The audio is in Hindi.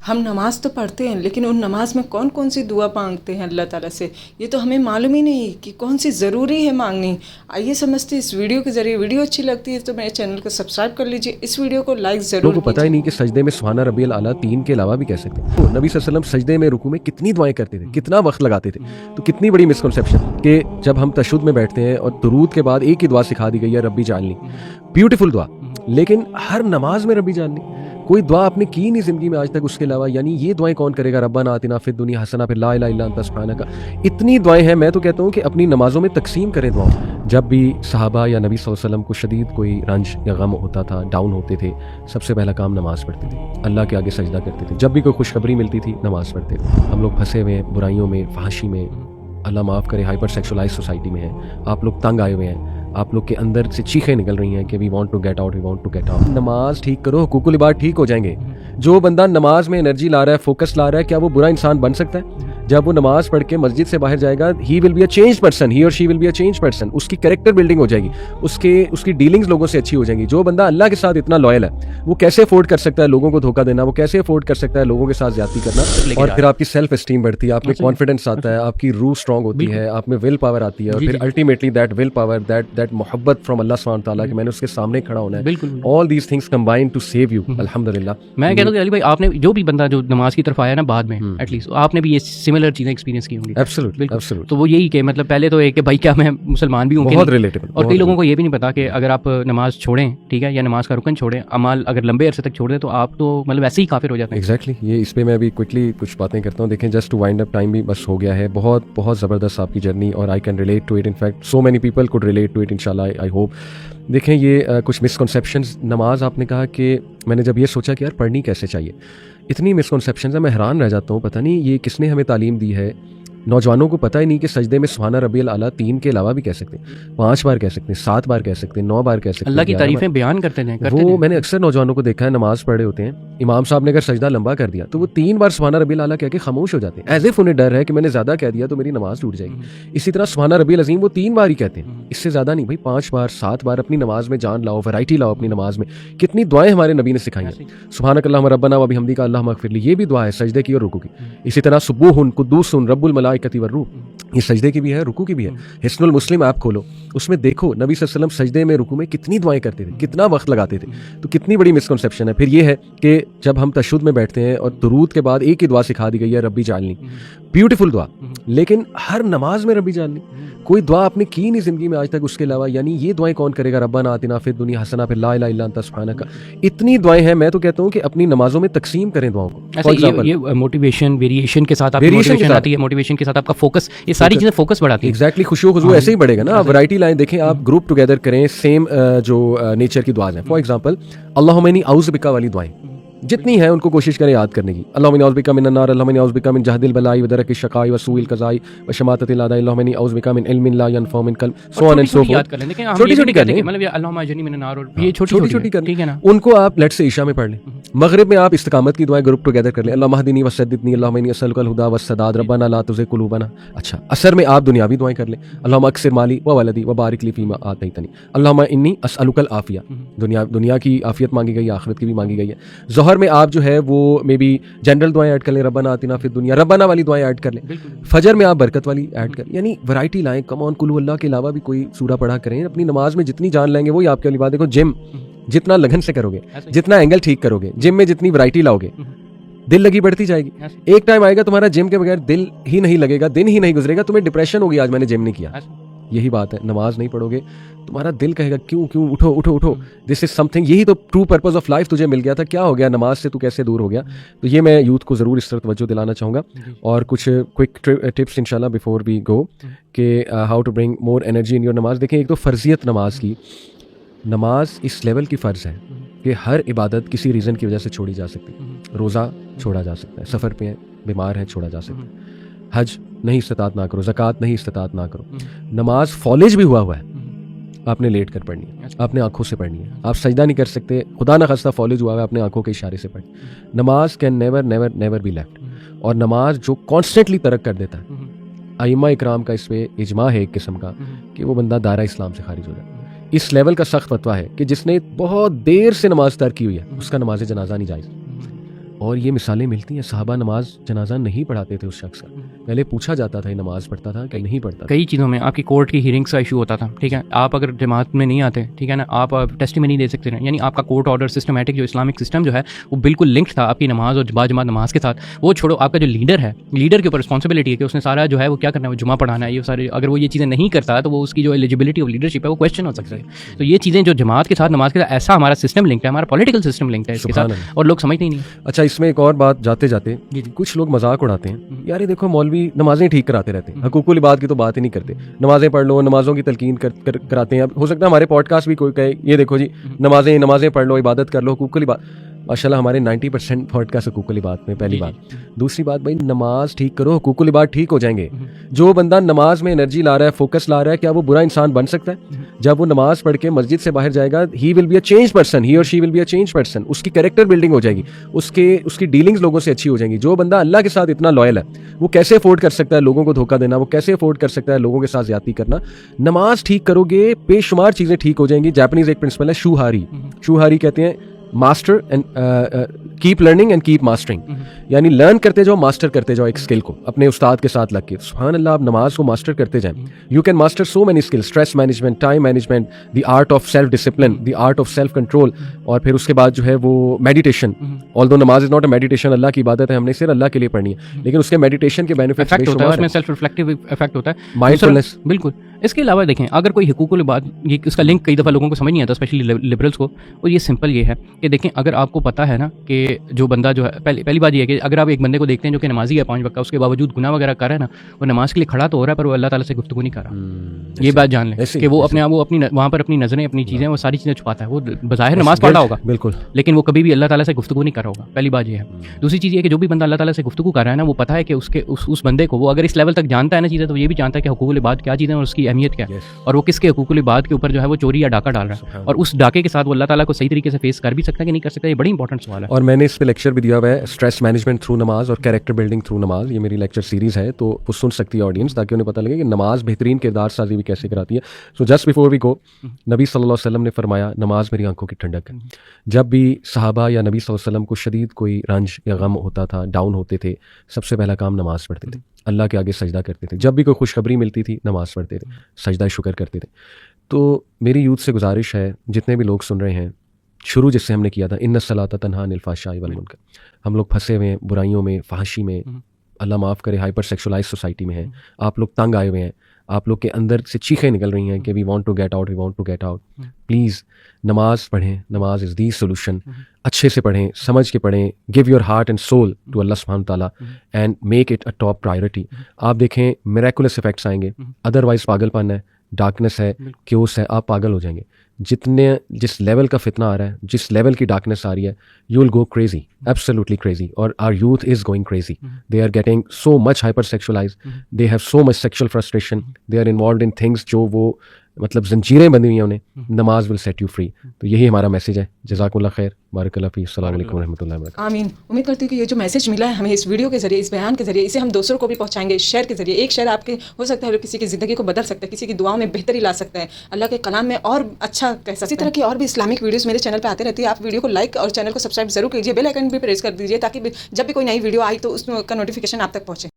हम नमाज़ तो पढ़ते हैं, लेकिन उन नमाज में कौन कौन सी दुआ मांगते हैं अल्लाह ताला से, ये तो हमें मालूम ही नहीं कि कौन सी ज़रूरी है मांगनी। आइए समझते इस वीडियो के ज़रिए। वीडियो अच्छी लगती है तो मेरे चैनल को सब्सक्राइब कर लीजिए, इस वीडियो को लाइक ज़रूर लोगों को पता ही नहीं कि सजदे में सुभान रब्बियल आला 3 के अलावा भी कह सकते हैं। तो नबी सल्लल्लाहु अलैहि वसल्लम सजदे में रुकू में कितनी दुआएं करते थे, कितना वक्त लगाते थे। तो कितनी बड़ी मिसकंसेप्शन कि जब हम तशहुद में बैठते हैं और दुरूद के बाद एक ही दुआ सिखा दी गई है, रब्बी जालनी, ब्यूटीफुल दुआ, लेकिन हर नमाज में रब्बी जालनी कोई दुआ आपने की नहीं ज़िंदगी में आज तक उसके अलावा। यानी ये दुआएं कौन करेगा, रब्बाना आतिना फिद दुनिया हसना, फिर ला इलाहा इल्ला अंता सुब्हानका। इतनी दुआएं हैं। मैं तो कहता हूँ कि अपनी नमाज़ों में तकसीम करें दुआओं। जब भी सहाबा या नबी सल्लल्लाहु अलैहि वसल्लम को शदीद कोई रंज या गम होता था, डाउन होते थे, सबसे पहला काम नमाज पढ़ते थे, अल्लाह के आगे सजदा करते थे। जब भी कोई खुशखबरी मिलती थी नमाज पढ़ते थे। हम लोग फंसे हुए हैं बुराइयों में, फहाशी में, अल्लाह माफ़ करे, हाइपर सेक्सुअलाइज सोसाइटी में है। आप लोग तंग आए हुए हैं, आप लोग के अंदर से चीखें निकल रही हैं कि we want to get out, we want to get out. नमाज ठीक करो, हुकूकुल इबाद ठीक हो जाएंगे। जो बंदा नमाज में एनर्जी ला रहा है, फोकस ला रहा है, क्या वो बुरा इंसान बन सकता है? जब वो नमाज पढ़ के मस्जिद से बाहर जाएगा, he will be a change person, he और she will be a change person. उसकी कैरेक्टर बिल्डिंग हो जाएगी, उसकी डीलिंग्स लोगों से अच्छी हो जाएंगी। जो बंदा अल्लाह के साथ इतना लॉयल है, वो कैसे अफोर्ड कर सकता है लोगों को धोखा देना, वो कैसे अफोर्ड कर सकता है लोगों के साथ ज्यादती करना। और फिर आपकी सेल्फ एस्टीम बढ़ती है, आप में कॉन्फिडेंस आता है, आपकी रूह स्ट्रांग होती है, आप में विल पावर आती है, और फिर ultimately that will power, that मोहब्बत फ्रॉम अल्लाह सुब्हानहू व तआला कि मैंने उसके सामने खड़ा होना है। All these things combine to save you. अल्हम्दुलिल्लाह। मैं कहता हूँ अली भाई, आपने जो भी बंदा जो नमाज की तरफ आया ना बाद में, एटलीस्ट आपने भी ये सिमिलर चीजें एक्सपीरियंस की होंगी। एब्सोल्युटली। तो वो यही कि मतलब पहले तो एक भाई क्या मैं मुसलमान भी हूँ, बहुत रिलेटेबल। और कई लोगों को ये भी नहीं पता कि अगर आप नमाज छोड़ें, ठीक है, या नमाज का रुकन छोड़ें, अमाल अगर लंबे अरसे तक छोड़ दें तो आप तो मतलब ऐसे ही काफिर हो जाते हैं। एग्जैक्टली। ये इस पे मैं अभी क्विकली कुछ बातें करता हूँ। देखें, just to wind up, time भी बस हो गया है। बहुत बहुत ज़बरदस्त आपकी जर्नी, और I can relate to it. In fact so many people could relate to it, इंशाल्लाह, आई होप। देखें, ये कुछ मिसकंसेप्शंस, नमाज आपने कहा कि मैंने जब ये सोचा कि यार पढ़नी कैसे चाहिए, इतनी मिसकंसेप्शंस है, मैं हैरान रह जाता हूँ। पता नहीं ये किसने हमें तालीम दी है। नौजवानों को पता ही नहीं कि सजदे में सुभान रब्बियल आला 3 के अलावा भी कह सकते हैं, 5 बार कह सकते हैं, 7 बार कह सकते हैं, 9 बार कह सकते हैं। अल्लाह की तारीफें बयान करते हैं। वो मैंने अक्सर नौजवानों को देखा है, नमाज पढ़े होते हैं, इमाम साहब ने अगर सजदा लंबा कर दिया तो वो 3 बार सुभान रब्बियल आला कह के खामोश हो जाते हैं, एज इफ उन्हें डर है कि मैंने ज़्यादा कह दिया तो मेरी नमाज टूट जाएगी। इसी तरह सुभान रब्बियल अज़ीम वो 3 बार ही कहते हैं, इससे ज़्यादा नहीं भाई, 5 बार 7 बार अपनी नमाज में जान लाओ, वैरायटी लाओ अपनी नमाज में। कितनी दुआएं हमारे नबी ने सिखाई हैं। सुब्हानक अल्लाहुम्मा रब्बना व बिहम्दिका अल्लाहुम्मा अग़फिरली, ये भी दुआ है सजदे की और रुकू की। इसी तरह सुब्बूहुन कुद्दूसुन रब्बुल मलाइकति वर्रूह, ये सजदे की भी है, रुकू की भी है। हिस्नुल मुस्लिम ऐप खोलो, उसमें देखो नबी सल्लल्लाहु अलैहि वसल्लम सजदे में रुकू में कितनी दुआएं करते थे, कितना वक्त लगाते थे। तो कितनी बड़ी मिसकंसेप्शन है। फिर ये है कि जब हम तशहुद में बैठते हैं और दुरूद के बाद एक ही दुआ सिखा दी गई है, रब्बी जालनी, ब्यूटीफुल दुआ, लेकिन हर नमाज में रब्बी जालनी कोई दुआ आपने की नहीं ज़िंदगी में आज तक उसके अलावा। यानी ये दुआएं कौन करेगा, रब्बाना आतिना फिद दुनिया हसना, फिर ला इलाहा इल्ला अंता सुब्हानका। इतनी दुआएं हैं। मैं तो कहता हूँ कि अपनी नमाजों में तकसीम करें दुआओं को। फॉर एग्जांपल, ये मोटिवेशन वेरिएशन के साथ मोटिवेशन आती है, मोटिवेशन के साथ आपका फोकस, ये सारी चीजें फोकस बढ़ाती है। एग्जैक्टली, खुशी खुशबू ऐसे ही बढ़ेगा ना। वैरायटी लाएं, देखें आप ग्रुप टुगेदर करें, सेम जो नेचर की दुआएं हैं। फॉर एग्जांपल, अल्लाहुम्मा इन्नी औज़ु बिका वाली दुआएं जितनी है उनको कोशिश करें याद करने की। अल्लाहुम्मा इन्नी औज़ु बिका मिनन नार, अल्लाहुम्मा इन्नी औज़ु बिका मिन जहदिल बलाई व दरकिश शकाई व सूइल क़ज़ाई व शमाततिल अदाई, अल्लाहुम्मा इन्नी औज़ु बिका मिन इल्मिन ला यनफ़अ मिन क़ल्ब, so on and so forth. छोटी-छोटी कर लें, मतलब अल्लाहुम्मा अजरनी मिनन नार, और ये छोटी-छोटी कर, ठीक है ना। उनको आप लेट से ईशा में पढ़ लें। मगरिब में आप इस्तिकामत की दुआएं ग्रुप टुगेदर कर लें, अल्लाहुम्मा हदीनी व सद्दिदनी, अल्लाहुम्मा इन्नी असअलुकल हुदा व सदाद, रब्बना ला तुज़िग़ क़ुलूबना। अच्छा, असर में आप दुनियावी दुआएं कर लें, अल्लाहुम्मा अक्सिर माली व वलदी व बारिक ली फ़ीमा आतैतनी, अल्लाहुम्मा इन्नी असअलुकल आफ़िया, दुनिया की आफ़ियत मांगी गई है, आखिरत की भी मांगी गई है। ज़ोहर में आप जो है वो मे बी जनरल दुआएं ऐड कर लें, रब्बना आतिना फिद दुनिया, रब्बना वाली दुआएं ऐड कर लें। फजर में आप बरकत वाली ऐड कर, यानी वैरायटी लाएं। कम ऑन, कुल अल्लाह के अलावा भी कोई सूरा पढ़ा करें। अपनी नमाज में जितनी जान लेंगे वही आपके वाली बात। देखो, जिम जितना लगन से करोगे, जितना एंगल ठीक करोगे, जिम में जितनी वैरायटी लाओगे, दिल लगी बढ़ती जाएगी। एक टाइम आएगा तुम्हारा जिम के बगैर दिल ही नहीं लगेगा, दिन ही नहीं गुजरेगा, तुम्हें डिप्रेशन होगी, आज मैंने जिम नहीं किया। यही बात है, नमाज नहीं पढ़ोगे तुम्हारा दिल कहेगा क्यों, उठो उठो उठो, दिस इज समथिंग। यही तो ट्रू पर्पस ऑफ लाइफ तुझे मिल गया था, क्या हो गया नमाज से, तू कैसे दूर हो गया। तो ये मैं यूथ को ज़रूर इस तरह तवज्जो दिलाना चाहूँगा। और कुछ क्विक टिप्स इंशाल्लाह बिफोर वी गो कि how to bring more energy in your नमाज। देखें, एक तो फ़र्जियत नमाज की, नमाज इस लेवल की फ़र्ज़ है कि हर इबादत किसी रीज़न की वजह से छोड़ी जा सकती है। रोज़ा छोड़ा जा सकता है, सफ़र पे है, बीमार है, छोड़ा जा सकता है। हज नहीं इस्तिताअत ना करो, ज़कात नहीं इस्तिताअत ना करो। नमाज फॉलेज भी हुआ है, आपने लेट कर पढ़नी है, आपने आंखों से पढ़नी है। आप सजदा नहीं कर सकते, खुदा न खास्ता फॉलेज हुआ है, आपने आंखों के इशारे से पढ़नी। नमाज can never never never be left. और नमाज जो कॉन्स्टेंटली तरक कर देता है, आइम्मा इकराम का इस पे इजमा है एक किस्म का कि वो बंदा दायरा इस्लाम से खारिज हो जाए। इस लेवल का सख्त फतवा है कि जिसने बहुत देर से नमाज तर्क की हुई है उसका नमाज जनाजा नहीं जायज़। और ये मिसालें मिलती हैं, सहाबा नमाज जनाजा नहीं पढ़ाते थे उस शख्स का, पहले पूछा जाता था ये नमाज पढ़ता था कि नहीं पढ़ता। कई चीज़ों में आपकी कोर्ट की हियरिंग्स का इशू होता था, ठीक है, आप अगर जमात में नहीं आते, ठीक है ना, आप टेस्टिमनी दे सकते हैं, यानी आपका कोर्ट ऑर्डर सिस्टमेटिक जो इस्लामिक सिस्टम जो है वो बिल्कुल लिंक्ड था आपकी नमाज और बाजमात नमाज के साथ। वो छोड़ो, आपका जो लीडर है, लीडर के ऊपर रिस्पॉन्सिबिलिटी है कि उसने सारा जो है वो क्या करना है, वो जुमा पढ़ाना है, ये सारे, अगर वो ये चीज़ें नहीं करता तो वो उसकी जो एलिजिबिलिटी ऑफ लीडरशिप है वो क्वेश्चन हो सकती है। तो ये चीज़ें जो जमात के साथ नमाज के साथ, ऐसा हमारा सिस्टम लिंक्ड है, हमारा पॉलिटिकल सिस्टम लिंक्ड है इसके साथ, और लोग समझते ही नहीं। अच्छा, इसमें एक और बात जाते जाते कुछ लोग मजाक उड़ाते हैं, यार ये देखो मौलवी नमाजें ठीक कराते रहते हैं, हकूकुल इबादत की तो बात ही नहीं करते, नमाजें पढ़ लो, नमाजों की तलकीन कराते हैं। अब हो सकता है हमारे पॉडकास्ट भी कोई कहे ये देखो जी नमाजें पढ़ लो, इबादत कर लो, हकूकुल इबादत। माशाल्लाह हमारे 90% पॉडकास्ट हकूकुल इबादत में, पहली बात। दूसरी बात भाई, नमाज ठीक करो, हकूकुल इबादत ठीक हो जाएंगे। जो बंदा नमाज में एनर्जी ला रहा है, फोकस ला रहा है, क्या वो बुरा इंसान बन सकता है? जब वो नमाज पढ़ के मस्जिद से बाहर जाएगा, he will be a change person, he और she will be a change person. उसकी कैरेक्टर बिल्डिंग हो जाएगी, उसकी डीलिंग्स लोगों से अच्छी हो जाएंगी। जो बंदा अल्लाह के साथ इतना लॉयल है, वो कैसे अफोर्ड कर सकता है लोगों को धोखा देना, वो कैसे अफोर्ड कर सकता है लोगों के साथ ज्यादती करना? नमाज ठीक करोगे, बेशुमार चीजें ठीक हो जाएंगी। जापानीज एक प्रिंसिपल है शूहारी कहते हैं, master and keep learning and keep mastering, यानी लर्न करते जाओ, मास्टर करते जाओ एक स्किल को अपने उस्ताद के साथ लग के। सुभान अल्लाह, आप नमाज को मास्टर करते जाएं। You can master so many skills, stress management, time management, the art of self discipline, the art of self control, और फिर उसके बाद जो है वो मेडिटेशन। ऑल्दो नमाज इज नॉट अ मेडिटेशन, अल्लाह की इबादत है, हमने सिर्फ अल्लाह के लिए पढ़नी है, लेकिन उसके मेडिटेशन के बेनिफिट्स होता है, उसमें सेल्फ रिफ्लेक्टिव इफेक्ट होता है, माइंडफुलनेस। बिल्कुल। इसके अलावा देखें, अगर कोई हुकूकुल इबादत, ये इसका लिंक कई दफ़ा लोगों को समझ नहीं आता, स्पेशली लिबरल्स को, और ये सिंपल ये है कि देखें, अगर आपको पता है ना कि जो बंदा जो है, पहली बात ये है कि अगर आप एक बंदे को देखते हैं जो कि नमाजी है 5 वक्त का, उसके बावजूद गुनाह वगैरह कर रहा है ना, वो नमाज के लिए खड़ा तो हो रहा है पर वो अल्लाह ताला से गुफ्तगू नहीं कर रहा। ये बात जान लें कि वो अपने आप, वो अपनी वहाँ पर अपनी नज़रें, अपनी चीज़ें, वो सारी चीज़ें छुपाता है। वो बज़ाहिर नमाज पढ़ रहा होगा बिल्कुल, लेकिन वो कभी भी अल्लाह ताला से गुफ्तगू नहीं कर रहा होगा। पहली बात ये है। दूसरी चीज़ ये है कि जो भी बंदा अल्लाह ताला से गुफ्तगू कर रहा है ना, वो पता है कि उसके उस बंदे को, वो अगर इस लेवल तक जानता है ना चीज़ें, तो ये भी जानता है कि हुकूकुल इबादत क्या चीज़ है और उसकी अहमियत क्या है, और वो किसके हुकूकुल इबादत के ऊपर जो है वो चोरी या डाका डाल रहा है, और उस डाके के साथ वो अल्लाह ताला को सही तरीके से फेस कर भी सकता है कि नहीं कर सकता। ये बड़ी इंपॉर्टेंट सवाल है। और मैंने इस पे लेक्चर भी दिया हुआ है, स्ट्रेस मैनेजमेंट थ्रू नमाज और कैरेक्टर बिल्डिंग थ्रू नमाज। ये मेरी लेक्चर सीरीज है, तो वो सुन सकती है ऑडियंस, ताकि उन्हें पता लगे कि नमाज बेहतरीन किरदार साजी भी कैसे कराती है। So just before we go, नबी सल्लल्लाहु अलैहि वसल्लम ने फरमाया, नमाज मेरी आंखों की ठंडक है। जब भी सहाबा या नबी सल्लल्लाहु अलैहि वसल्लम को शदीद कोई रंज या गम होता था, डाउन होते थे, सबसे पहला काम नमाज पढ़ते थे, अल्लाह के आगे सजदा करते थे। जब भी कोई खुशखबरी मिलती थी, नमाज पढ़ते थे, सजदा शुक्र करते थे। तो मेरी यूथ से गुजारिश है, जितने भी लोग सुन रहे हैं, शुरू जिससे हमने किया था, इन्ना सलाता तन्हा अनिल फ़ाहशाई वल मुनकर, हम लोग फंसे हुए हैं बुराइयों में, फहाशी में, अल्लाह माफ़ करे, हाइपर सेक्सुअलाइज सोसाइटी में है। आप लोग तंग आए हुए हैं, आप लोग के अंदर से चीखें निकल रही हैं कि we want to get out, we want to get out. Please नमाज पढ़ें, नमाज इज़ दी सोल्यूशन। अच्छे से पढ़ें, समझ के पढ़ें, give your heart and soul to अल्लाह सुब्हान ताला and make it a top priority. आप देखें मिरेकुलस इफेक्ट्स आएंगे, अदरवाइज पागलपन है, डार्कनेस है, क्योस है, आप पागल हो जाएंगे। जिस लेवल का फितना आ रहा है, जिस लेवल की डार्कनेस आ रही है, you will go crazy, absolutely crazy. और our youth is going crazy, they are getting so much hyper sexualize, they have so much sexual frustration, they are involve in things जो वो मतलब जंजीरें बंधी हुई हैं उन्हें। नमाज विल सेट यू फ्री। तो यही हमारा मैसेज है। जज़ाकुमुल्लाह खैर, बारकल्लाह फीक, अस्सलाम वालेकुम रहमतुल्लाहि व बरकातहू। आमीन। उम्मीद करती हूँ कि ये जो मैसेज मिला है हमें इस वीडियो के जरिए, इस बयान के जरिए, इसे हम दूसरों को भी पहुँचाएंगे शेयर के जरिए। एक शेयर आपके हो सकता है किसी की ज़िंदगी को बदल सकता है, किसी की दुआओं में बेहतरी ला सकता है, अल्लाह के कलाम में और अच्छा कह सकते हैं। इसी तरह की और भी इस्लामिक वीडियोस मेरे चैनल पे आते रहती है। आप वीडियो को लाइक और चैनल को सब्सक्राइब जरूर कीजिए, बेल आइकन भी प्रेस कर दीजिए, ताकि जब भी कोई नई वीडियो आई तो उसका नोटिफिकेशन आप तक पहुँचे।